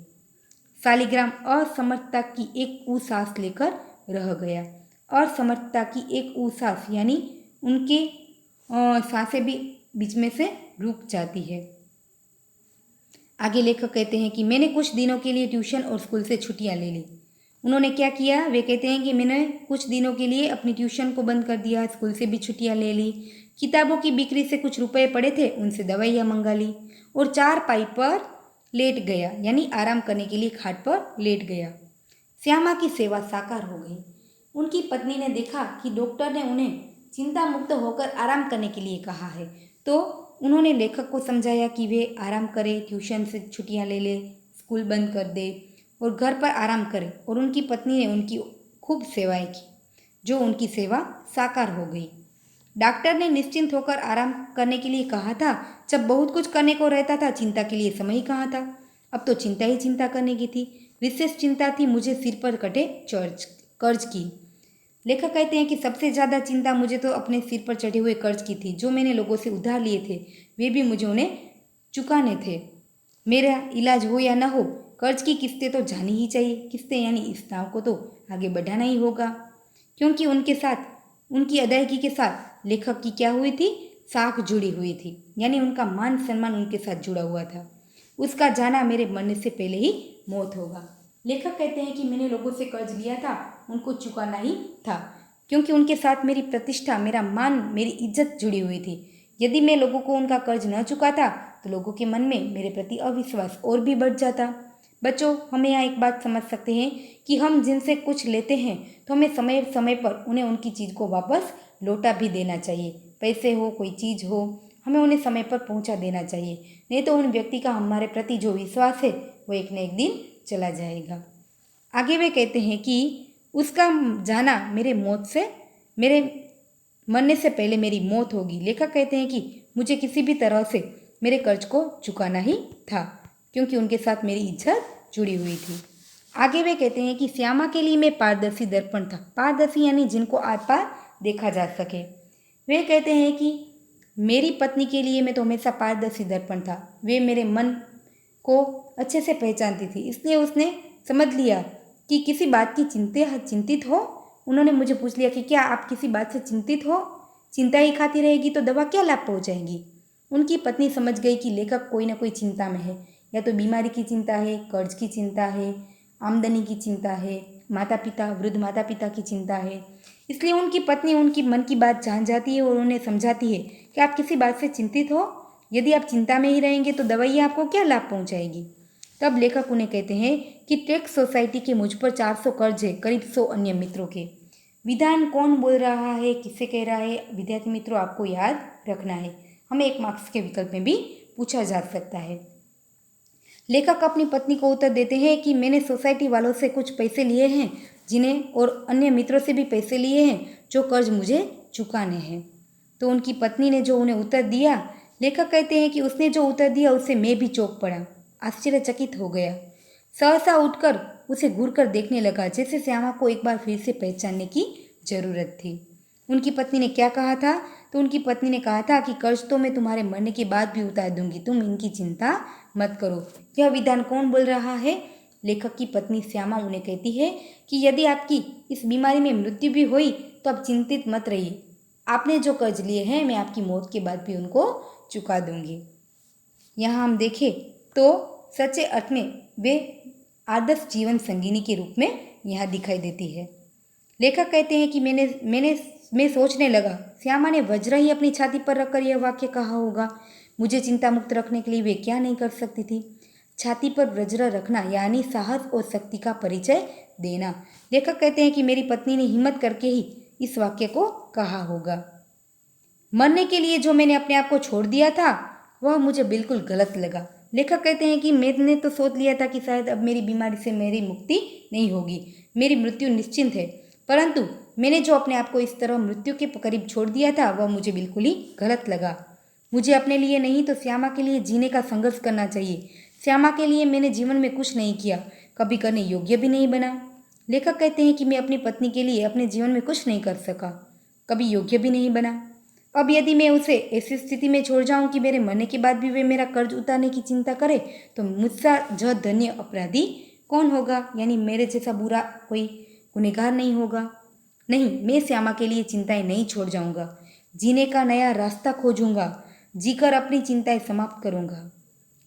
शालिग्राम असमर्थता की एक उसास लेकर रह गया। असमर्थता की एक उसास यानी उनके सांसें भी बीच में से रुक जाती है। आगे लेखक कहते हैं कि मैंने कुछ दिनों के लिए ट्यूशन और स्कूल से छुट्टियां ले ली। उन्होंने क्या किया? वे कहते हैं कि मैंने कुछ दिनों के लिए अपनी ट्यूशन को बंद कर दिया, स्कूल से भी छुट्टियां ले ली, किताबों की बिक्री से कुछ रुपए पड़े थे उनसे दवाइयाँ मंगा ली और चारपाई पर लेट गया, यानी आराम करने के लिए खाट पर लेट गया। श्यामा की सेवा साकार हो गई। उनकी पत्नी ने देखा कि डॉक्टर ने उन्हें चिंता मुक्त होकर आराम करने के लिए कहा है, तो उन्होंने लेखक को समझाया कि वे आराम करें, ट्यूशन से छुट्टियां ले ले, स्कूल बंद कर दे, और घर पर आराम करें। और उनकी पत्नी ने उनकी खूब सेवाएं की, जो उनकी सेवा साकार हो गई। डॉक्टर ने निश्चिंत होकर आराम करने के लिए कहा था। जब बहुत कुछ करने को रहता था, चिंता के लिए समय ही कहाँ था। अब तो चिंता ही चिंता करने की थी। विशेष चिंता थी मुझे सिर पर कटे कर्ज की। लेखक कहते हैं कि सबसे ज़्यादा चिंता मुझे तो अपने सिर पर चढ़े हुए कर्ज की थी, जो मैंने लोगों से उधार लिए थे। वे भी मुझे उन्हें चुकाने थे। मेरा इलाज हो या ना हो, कर्ज की किस्तें तो जानी ही चाहिए। किस्तें यानी इस नाव को तो आगे बढ़ाना ही होगा, क्योंकि उनके साथ, उनकी अदायगी के साथ लेखक की क्या हुई थी, साख जुड़ी हुई थी। यानी उनका मान सम्मान उनके साथ जुड़ा हुआ था। उसका जाना मेरे मरने से पहले ही मौत होगा। लेखक कहते हैं कि मैंने लोगों से कर्ज लिया था, उनको चुकाना ही था, क्योंकि उनके साथ मेरी प्रतिष्ठा, मेरा मान, मेरी इज्जत जुड़ी हुई थी। यदि मैं लोगों को उनका कर्ज न चुकाता तो लोगों के मन में मेरे प्रति अविश्वास और भी बढ़ जाता। बच्चों, हम यहाँ एक बात समझ सकते हैं कि हम जिनसे कुछ लेते हैं तो हमें समय समय पर उन्हें उनकी चीज़ को वापस लौटा भी देना चाहिए। पैसे हो, कोई चीज़ हो, हमें उन्हें समय पर पहुंचा देना चाहिए। नहीं तो उन व्यक्ति का हमारे प्रति जो विश्वास है वो एक न एक दिन चला जाएगा। आगे वे कहते हैं कि उसका जाना मेरे मरने से पहले मेरी मौत होगी। लेखक कहते हैं कि मुझे किसी भी तरह से मेरे कर्ज को चुकाना ही था, क्योंकि उनके साथ मेरी इज्जत जुड़ी हुई थी। आगे वे कहते हैं कि श्यामा के लिए मैं पारदर्शी दर्पण था। पारदर्शी यानी जिनको आर पार देखा जा सके। वे कहते हैं कि मेरी पत्नी के लिए मैं तो हमेशा पारदर्शी दर्पण था। वे मेरे मन को अच्छे से पहचानती थी, इसलिए उसने समझ लिया कि किसी बात की चिंतित हो। उन्होंने मुझे पूछ लिया कि क्या आप किसी बात से चिंतित हो? चिंता ही खाती रहेगी तो दवा क्या लाभ पहुँचाएगी? उनकी पत्नी समझ गई कि लेखक कोई ना कोई चिंता में है। या तो बीमारी की चिंता है, कर्ज की चिंता है, आमदनी की चिंता है, वृद्ध माता पिता की चिंता है। इसलिए उनकी पत्नी उनकी मन की बात जान जाती है और उन्हें समझाती है कि आप किसी बात से चिंतित हो। यदि आप चिंता में ही रहेंगे तो दवाइयाँ आपको क्या लाभ पहुँचाएगी? तब लेखक उन्हें कहते हैं कि टैक्स सोसाइटी के मुझ पर 400 कर्ज है, करीब 100 अन्य मित्रों के। विधान कौन बोल रहा है, किससे कह रहा है, विद्यार्थी मित्रों आपको याद रखना है। हमें 1 मार्क्स के विकल्प में भी पूछा जा सकता है। लेखक अपनी पत्नी को उत्तर देते हैं कि मैंने सोसाइटी वालों से कुछ पैसे लिए हैं, जिन्हें और अन्य मित्रों से भी पैसे लिए हैं, जो कर्ज मुझे चुकाने हैं। तो उनकी पत्नी ने जो उन्हें उत्तर दिया, लेखक कहते हैं कि उसने जो उत्तर दिया उससे मैं भी चौंक पड़ा, आश्चर्यचकित हो गया। सहसा उठकर उसे घूर कर देखने लगा, जैसे श्यामा को एक बार फिर से पहचानने की जरूरत थी। उनकी पत्नी ने क्या कहा था? तो उनकी पत्नी ने कहा था कि कर्ज तो मैं तुम्हारे मरने के बाद भी उतार दूंगी, तुम इनकी चिंता मत करो। यह विधान कौन बोल रहा है? लेखक की पत्नी श्यामा उन्हें कहती है कि यदि आपकी इस बीमारी में मृत्यु भी हुई तो आप चिंतित मत रहिए। आपने जो कर्ज लिए हैं मैं आपकी मौत के बाद भी उनको चुका दूंगी। यहाँ हम देखें तो सच्चे अर्थ में वे आदर्श जीवन संगिनी के रूप में यहाँ दिखाई देती है। लेखक कहते हैं कि मैं सोचने लगा, श्यामा ने वज्र ही अपनी छाती पर रखकर यह वाक्य कहा होगा। मुझे चिंता मुक्त रखने के लिए वे क्या नहीं कर सकती थी। छाती पर वज्र रखना यानी साहस और शक्ति का परिचय देना। लेखक कहते हैं कि मेरी पत्नी ने हिम्मत करके ही इस वाक्य को कहा होगा। मरने के लिए जो मैंने अपने आप को छोड़ दिया था वह मुझे बिल्कुल गलत लगा। लेखक कहते हैं कि मैंने तो सोच लिया था कि शायद अब मेरी बीमारी से मेरी मुक्ति नहीं होगी, मेरी मृत्यु निश्चिंत है। परंतु मैंने जो अपने आप को इस तरह मृत्यु के करीब छोड़ दिया था वह मुझे बिल्कुल ही गलत लगा। मुझे अपने लिए नहीं तो श्यामा के लिए जीने का संघर्ष करना चाहिए। श्यामा के लिए मैंने जीवन में कुछ नहीं किया, कभी करने योग्य भी नहीं बना। लेखक कहते हैं कि मैं अपनी पत्नी के लिए अपने जीवन में कुछ नहीं कर सका, कभी योग्य भी नहीं बना। अब यदि मैं उसे ऐसी स्थिति में छोड़ जाऊं कि मेरे मरने के बाद भी वे मेरा कर्ज उतारने की चिंता करे तो मुझसा जो धन्य अपराधी कौन होगा? यानी मेरे जैसा बुरा कोई गुनहगार नहीं होगा। नहीं, मैं श्यामा के लिए चिंताएं नहीं छोड़ जाऊंगा, जीने का नया रास्ता खोजूंगा, जीकर अपनी चिंताएं समाप्त करूंगा।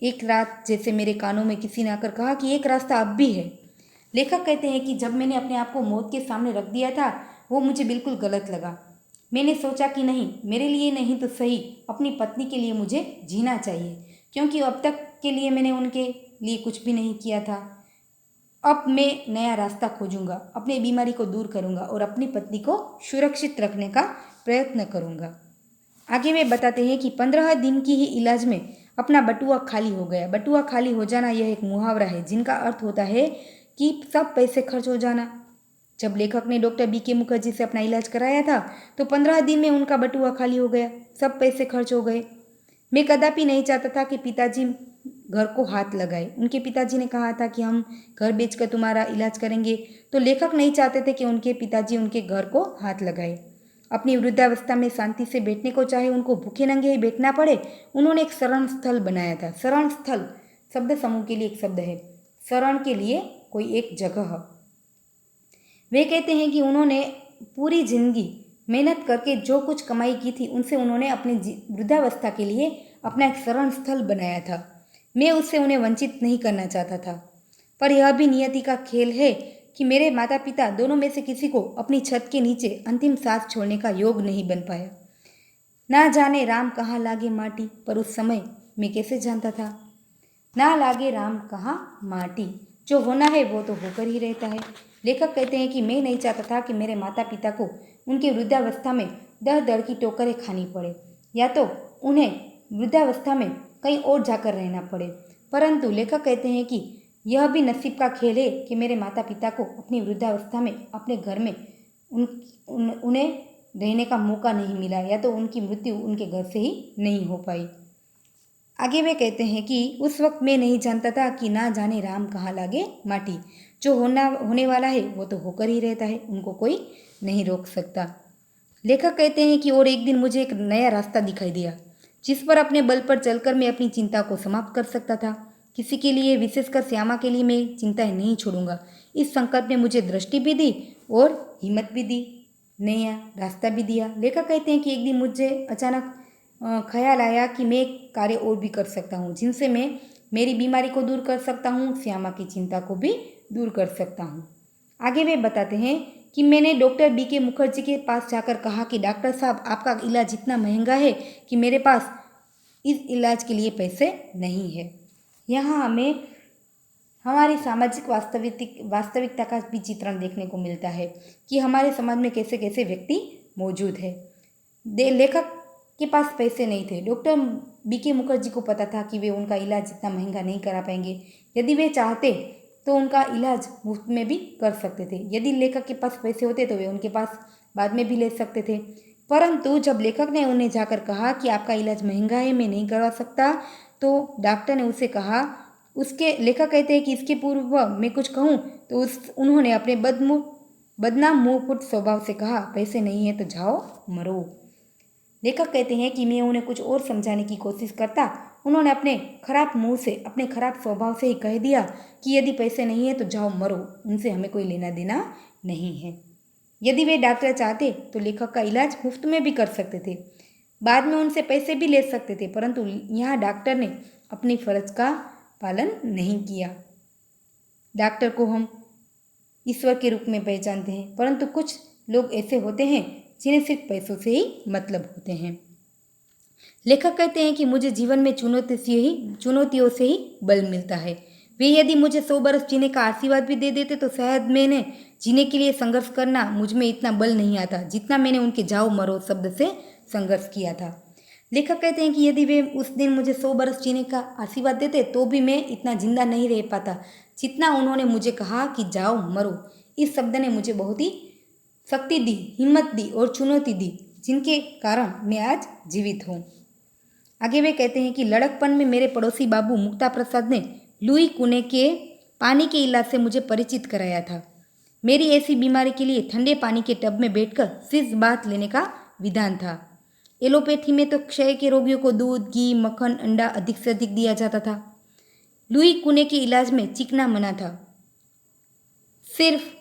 एक रात जैसे मेरे कानों में किसी ने आकर कहा कि एक रास्ता अब भी है। लेखक कहते हैं कि जब मैंने अपने आप को मौत के सामने रख दिया था वो मुझे बिल्कुल गलत लगा। मैंने सोचा कि नहीं, मेरे लिए नहीं तो सही अपनी पत्नी के लिए मुझे जीना चाहिए, क्योंकि अब तक के लिए मैंने उनके लिए कुछ भी नहीं किया था। अब मैं नया रास्ता खोजूंगा, अपनी बीमारी को दूर करूंगा और अपनी पत्नी को सुरक्षित रखने का प्रयत्न करूंगा। आगे वे बताते हैं कि 15 दिन की ही इलाज में अपना बटुआ खाली हो गया। बटुआ खाली हो जाना यह एक मुहावरा है जिनका अर्थ होता है कि सब पैसे खर्च हो जाना। जब लेखक ने डॉक्टर बी के मुखर्जी से अपना इलाज कराया था तो 15 दिन में उनका बटुआ खाली हो गया, सब पैसे खर्च हो गए। मैं कदापि नहीं चाहता था कि पिताजी घर को हाथ लगाए। उनके पिताजी ने कहा था कि हम घर बेचकर तुम्हारा इलाज करेंगे, तो लेखक नहीं चाहते थे कि उनके पिताजी उनके घर को हाथ लगाए। अपनी वृद्धावस्था में शांति से बैठने को चाहे उनको भूखे नंगे ही बैठना पड़े, उन्होंने एक शरण स्थल बनाया था। शरण स्थल शब्द समूह के लिए एक शब्द है, शरण के लिए कोई एक जगह। वे कहते हैं कि उन्होंने पूरी जिंदगी मेहनत करके जो कुछ कमाई की थी उनसे उन्होंने अपनी वृद्धावस्था के लिए अपना एक शरण स्थल बनाया था। मैं उससे उन्हें वंचित नहीं करना चाहता था, पर यह भी नियति का खेल है कि मेरे माता पिता दोनों में से किसी को अपनी छत के नीचे अंतिम सांस छोड़ने का योग नहीं बन पाया। ना जाने राम कहाँ लागे माटी, पर उस समय मैं कैसे जानता था। ना लागे राम कहाँ माटी, जो होना है वो तो होकर ही रहता है। लेखक कहते हैं कि मैं नहीं चाहता था कि मेरे माता पिता को उनकी वृद्धावस्था में दर दर की टोकरें खानी पड़े, या तो उन्हें वृद्धावस्था में कहीं और जाकर रहना पड़े। परंतु लेखक कहते हैं कि यह भी नसीब का खेल है कि मेरे माता पिता को अपनी वृद्धावस्था में अपने घर में उन्हें रहने का मौका नहीं मिला, या तो उनकी मृत्यु उनके घर से ही नहीं हो पाई। आगे वे कहते हैं कि उस वक्त मैं नहीं जानता था कि ना जाने राम कहाँ लागे माटी, जो होने वाला है वो तो होकर ही रहता है, उनको कोई नहीं रोक सकता। लेखक कहते हैं कि और एक दिन मुझे एक नया रास्ता दिखाई दिया जिस पर अपने बल पर चलकर मैं अपनी चिंता को समाप्त कर सकता था। किसी के लिए, विशेषकर श्यामा के लिए, मैं चिंताएं नहीं छोड़ूंगा। इस संकल्प ने मुझे दृष्टि भी दी और हिम्मत भी दी, नया रास्ता भी दिया। लेखक कहते हैं कि एक दिन मुझे अचानक ख्याल आया कि मैं एक कार्य और भी कर सकता हूँ जिनसे मैं मेरी बीमारी को दूर कर सकता हूँ, श्यामा की चिंता को भी दूर कर सकता हूँ। आगे वे बताते हैं कि मैंने डॉक्टर बी के मुखर्जी के पास जाकर कहा कि डॉक्टर साहब, आपका इलाज इतना महंगा है कि मेरे पास इस इलाज के लिए पैसे नहीं है। यहाँ हमें हमारी सामाजिक वास्तविकता का भी चित्रण देखने को मिलता है कि हमारे समाज में कैसे कैसे व्यक्ति मौजूद है। लेखक के पास पैसे नहीं थे। डॉक्टर बी के मुखर्जी को पता था कि वे उनका इलाज इतना महंगा नहीं करा पाएंगे। यदि वे चाहते तो उनका इलाज मुफ्त में भी कर सकते थे। यदि लेखक के पास पैसे होते तो वे उनके पास बाद में भी ले सकते थे। परंतु जब लेखक ने उन्हें जाकर कहा कि आपका इलाज महंगा है, मैं नहीं करवा सकता, तो डॉक्टर ने उसे कहा, लेखक कहते हैं कि इसके पूर्व मैं कुछ कहूँ तो उन्होंने अपने बदनाम मुँह फुट स्वभाव से कहा, पैसे नहीं है तो जाओ मरो। लेखक कहते हैं कि मैं उन्हें कुछ और समझाने की कोशिश करता, उन्होंने अपने खराब मुंह से, अपने खराब स्वभाव से ही कह दिया कि यदि पैसे नहीं है तो जाओ मरो, उनसे हमें कोई लेना देना नहीं है। यदि वे डॉक्टर चाहते तो लेखक का इलाज मुफ्त में भी कर सकते थे, बाद में उनसे पैसे भी ले सकते थे, परंतु यहाँ डॉक्टर ने अपनी फर्ज का पालन नहीं किया। डॉक्टर को हम ईश्वर के रूप में पहचानते हैं, परंतु कुछ लोग ऐसे होते हैं जिन्हें सिर्फ पैसों से ही मतलब होते हैं। लेखक कहते हैं कि मुझे जीवन में चुनौतियों से ही बल मिलता है। वे यदि मुझे 100 बरस जीने का आशीर्वाद भी दे देते तो शायद मैंने जीने के लिए संघर्ष करना मुझ में इतना बल नहीं आता जितना मैंने उनके जाओ मरो शब्द से संघर्ष किया था। लेखक कहते हैं कि यदि वे उस दिन मुझे 100 बरस जीने का आशीर्वाद देते तो भी मैं इतना जिंदा नहीं रह पाता जितना उन्होंने मुझे कहा कि जाओ मरो। इस शब्द ने मुझे बहुत ही शक्ति दी, हिम्मत दी और चुनौती दी, जिनके कारण मैं आज जीवित हूँ। आगे वे कहते हैं कि लड़कपन में मेरे पड़ोसी बाबू मुक्ता प्रसाद ने लुई कुने के पानी के इलाज से मुझे परिचित कराया था। मेरी ऐसी बीमारी के लिए ठंडे पानी के टब में बैठकर शीश बाथ लेने का विधान था। एलोपैथी में तो क्षय के रोगियों को दूध, घी, मक्खन, अंडा अधिक से अधिक दिया जाता था। लुई कुने के इलाज में चिकना मना था। सिर्फ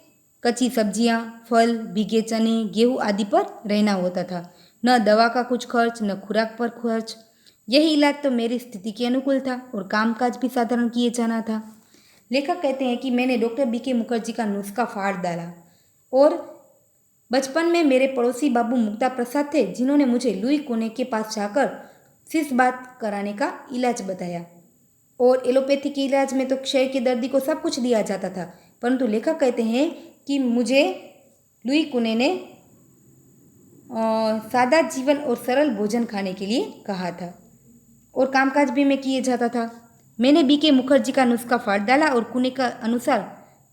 कच्ची सब्जियां, फल, भीगे चने, गेहूं आदि पर रहना होता था। न दवा का कुछ खर्च, न खुराक पर खर्च। यही इलाज तो मेरी स्थिति के अनुकूल था और कामकाज भी साधारण किए जाना था। लेखक कहते हैं कि मैंने डॉक्टर बी के मुखर्जी का नुस्खा फाड़ डाला और बचपन में मेरे पड़ोसी बाबू मुक्ता प्रसाद थे जिन्होंने मुझे लुई कोने के पास जाकर शीश बात कराने का इलाज बताया। और एलोपैथी के इलाज में तो क्षय के दर्दी को सब कुछ दिया जाता था, परंतु लेखक कहते हैं कि मुझे लुई कुने ने सादा जीवन और सरल भोजन खाने के लिए कहा था और कामकाज भी में किए जाता था। मैंने बी के मुखर्जी का नुस्खा फाड़ डाला और कुने का अनुसार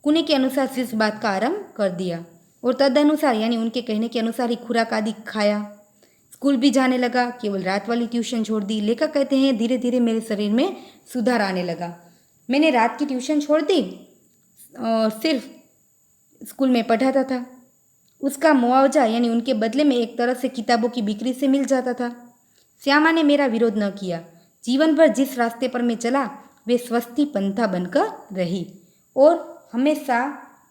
कुने के अनुसार शेष बात का आरंभ कर दिया और तदनुसार यानी उनके कहने के अनुसार ही खुराक आदि खाया। स्कूल भी जाने लगा, केवल रात वाली ट्यूशन छोड़ दी। लेखक कहते हैं धीरे धीरे मेरे शरीर में सुधार आने लगा। मैंने रात की ट्यूशन छोड़ दी और सिर्फ स्कूल में पढ़ाता था। उसका मुआवजा यानी उनके बदले में एक तरह से किताबों की बिक्री से मिल जाता था। श्यामा ने मेरा विरोध न किया। जीवन भर जिस रास्ते पर मैं चला वे स्वस्थी पंथा बनकर रही और हमेशा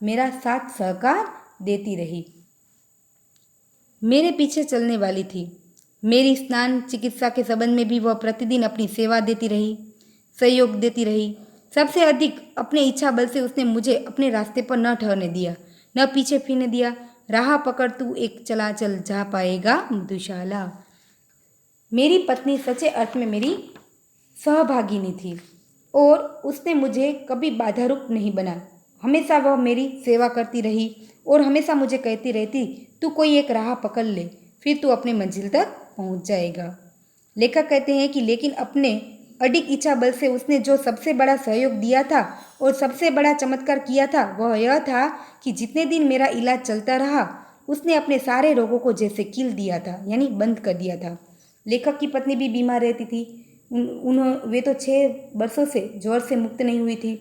मेरा साथ सहकार देती रही। मेरे पीछे चलने वाली थी। मेरी स्नान चिकित्सा के संबंध में भी वह प्रतिदिन अपनी सेवा देती रही, सहयोग देती रही। सबसे अधिक अपने इच्छा बल से उसने मुझे अपने रास्ते पर न ठहरने दिया, न पीछे फिरने दिया। राह पकड़ तू एक चला चल जा पाएगा मधुशाला। मेरी पत्नी सच्चे अर्थ में मेरी सहभागिनी थी और उसने मुझे कभी बाधारूप नहीं बना। हमेशा वह मेरी सेवा करती रही और हमेशा मुझे कहती रहती, तू कोई एक राह पकड़ ले, फिर तू अपने मंजिल तक पहुंच जाएगा। लेखक कहते हैं कि लेकिन अपने अडिग इच्छा बल से उसने जो सबसे बड़ा सहयोग दिया था और सबसे बड़ा चमत्कार किया था वह यह था कि जितने दिन मेरा इलाज चलता रहा उसने अपने सारे रोगों को जैसे कील दिया था, यानी बंद कर दिया था। लेखक की पत्नी भी बीमार रहती थी। वे तो 6 वर्षों से ज्वर से मुक्त नहीं हुई थी।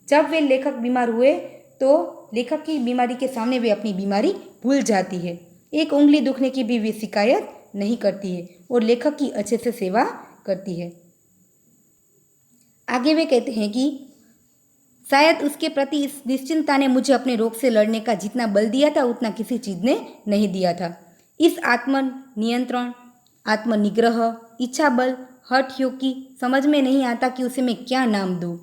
जब वे लेखक बीमार हुए तो लेखक की बीमारी के सामने वे अपनी बीमारी भूल जाती है। एक उंगली दुखने की भी वे शिकायत नहीं करती है और लेखक की अच्छे से सेवा करती है। आगे वे कहते हैं कि शायद उसके प्रति इस निश्चिंतता ने मुझे अपने रोग से लड़ने का जितना बल दिया था उतना किसी चीज़ ने नहीं दिया था। इस आत्म नियंत्रण, आत्मनिग्रह, इच्छा बल, हठ योग की समझ में नहीं आता कि उसे मैं क्या नाम दूँ।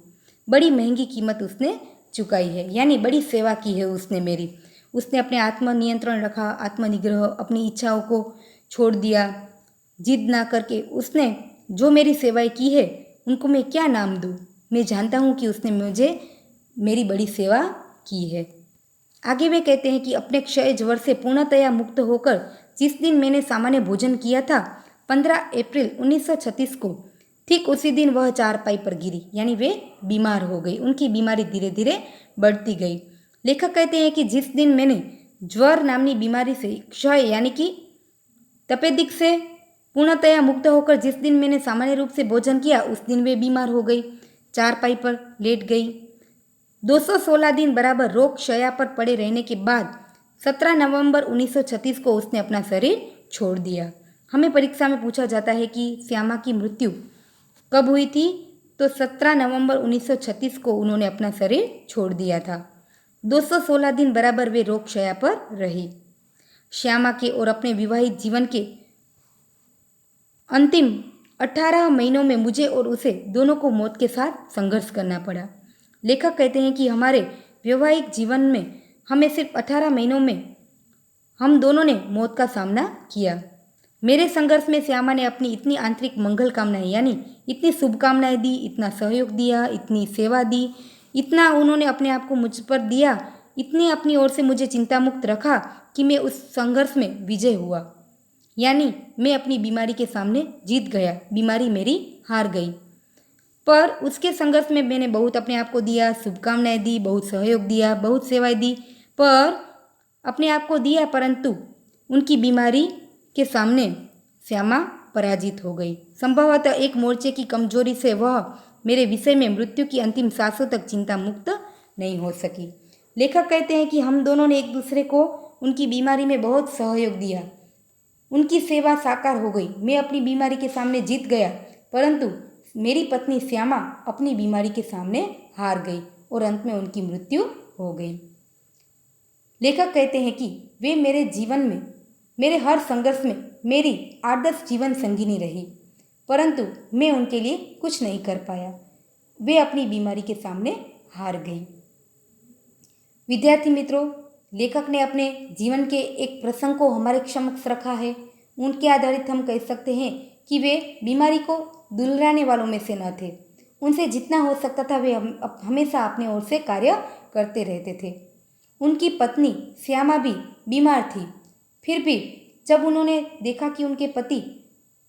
बड़ी महंगी कीमत उसने चुकाई है, यानी बड़ी सेवा की है उसने मेरी। उसने अपने आत्मनियंत्रण रखा, आत्मनिग्रह, अपनी इच्छाओं को छोड़ दिया, जिद ना करके उसने जो मेरी सेवाएं की है उनको मैं क्या नाम दूँ। मैं जानता हूँ कि उसने मुझे मेरी बड़ी सेवा की है। आगे वे कहते हैं कि अपने क्षय ज्वर से पूर्णतया मुक्त होकर जिस दिन मैंने सामान्य भोजन किया था 15 अप्रैल 1936 को, ठीक उसी दिन वह चारपाई पर गिरी, यानी वे बीमार हो गई। उनकी बीमारी धीरे धीरे बढ़ती गई। लेखक कहते हैं कि जिस दिन मैंने ज्वर नामनी बीमारी से क्षय यानी कि तपेदिक से पूर्णतया मुक्त होकर जिस दिन मैंने सामान्य रूप से भोजन किया उस दिन वे बीमार हो गई, चारपाई पर लेट गई। 216 दिन बराबर रोग शया पर पड़े रहने के बाद 17 नवंबर 1936 को उसने अपना शरीर छोड़ दिया। हमें परीक्षा में पूछा जाता है कि श्यामा की मृत्यु कब हुई थी, तो 17 नवंबर 1936 को उन्होंने अपना शरीर छोड़ दिया था। 216 दिन बराबर वे रोग शया पर रही। श्यामा के और अपने विवाहित जीवन के अंतिम 18 महीनों में मुझे और उसे दोनों को मौत के साथ संघर्ष करना पड़ा। लेखक कहते हैं कि हमारे वैवाहिक जीवन में हमें सिर्फ 18 महीनों में हम दोनों ने मौत का सामना किया। मेरे संघर्ष में श्यामा ने अपनी इतनी आंतरिक मंगल कामनाएं यानी इतनी शुभकामनाएं दी, इतना सहयोग दिया, इतनी सेवा दी, इतना उन्होंने अपने आप को मुझ पर दिया, इतनी अपनी ओर से मुझे चिंता मुक्त रखा कि मैं उस संघर्ष में विजय हुआ, यानी मैं अपनी बीमारी के सामने जीत गया। बीमारी मेरी हार गई। पर उसके संघर्ष में मैंने बहुत अपने आप को दिया, शुभकामनाएं दी, बहुत सहयोग दिया, बहुत सेवाएं दी, पर अपने आप को दिया, परंतु उनकी बीमारी के सामने श्यामा पराजित हो गई। संभवतः एक मोर्चे की कमजोरी से वह मेरे विषय में मृत्यु की अंतिम सांसों तक चिंता मुक्त नहीं हो सकी। लेखक कहते हैं कि हम दोनों ने एक दूसरे को उनकी बीमारी में बहुत सहयोग दिया। उनकी सेवा साकार हो गई। मैं अपनी बीमारी के सामने जीत गया, परंतु मेरी पत्नी श्यामा अपनी बीमारी के सामने हार गई और अंत में उनकी मृत्यु हो गई। लेखक कहते हैं कि वे मेरे जीवन में, मेरे हर संघर्ष में मेरी आदर्श जीवन संगिनी रही, परंतु मैं उनके लिए कुछ नहीं कर पाया। वे अपनी बीमारी के सामने हार गई। विद्यार्थी मित्रों, लेखक ने अपने जीवन के एक प्रसंग को हमारे समक्ष रखा है। उनके आधारित हम कह सकते हैं कि वे बीमारी को दुलराने वालों में से न थे। उनसे जितना हो सकता था वे हमेशा अपने ओर से कार्य करते रहते थे। उनकी पत्नी श्यामा भी बीमार थी, फिर भी जब उन्होंने देखा कि उनके पति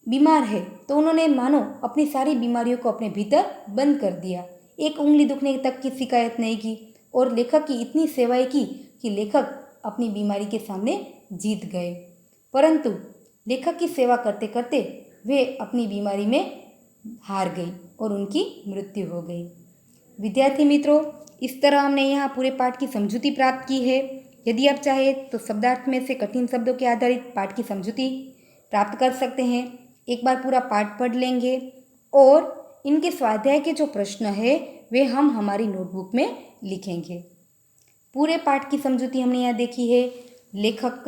बीमार है तो उन्होंने मानो अपनी सारी बीमारियों को अपने भीतर बंद कर दिया। एक उंगली दुखने तक की शिकायत नहीं की, और लेखक की इतनी सेवाएं की कि लेखक अपनी बीमारी के सामने जीत गए। परंतु लेखक की सेवा करते करते वे अपनी बीमारी में हार गई और उनकी मृत्यु हो गई। विद्यार्थी मित्रों, इस तरह हमने यहाँ पूरे पाठ की समझूती प्राप्त की है। यदि आप चाहें तो शब्दार्थ में से कठिन शब्दों के आधारित पाठ की समझूती प्राप्त कर सकते हैं। एक बार पूरा पाठ पढ़ लेंगे और इनके स्वाध्याय के जो प्रश्न है वे हम हमारी नोटबुक में लिखेंगे। पूरे पाठ की समझूती हमने यहाँ देखी है। लेखक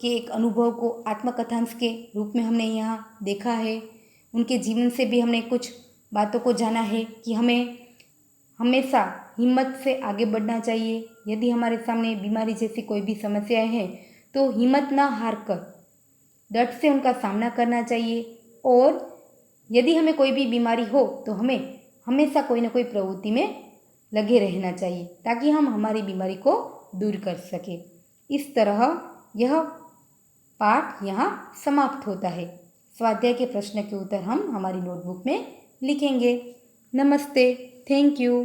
के एक अनुभव को आत्मकथांश के रूप में हमने यहाँ देखा है। उनके जीवन से भी हमने कुछ बातों को जाना है कि हमें हमेशा हिम्मत से आगे बढ़ना चाहिए। यदि हमारे सामने बीमारी जैसी कोई भी समस्याएं हैं तो हिम्मत ना हार कर डट से उनका सामना करना चाहिए। और यदि हमें कोई भी बीमारी हो तो हमें हमेशा कोई ना कोई प्रवृत्ति में लगे रहना चाहिए ताकि हम हमारी बीमारी को दूर कर सकें। इस तरह यह पाठ यहाँ समाप्त होता है। स्वाध्याय के प्रश्न के उत्तर हम हमारी नोटबुक में लिखेंगे। नमस्ते, थैंक यू।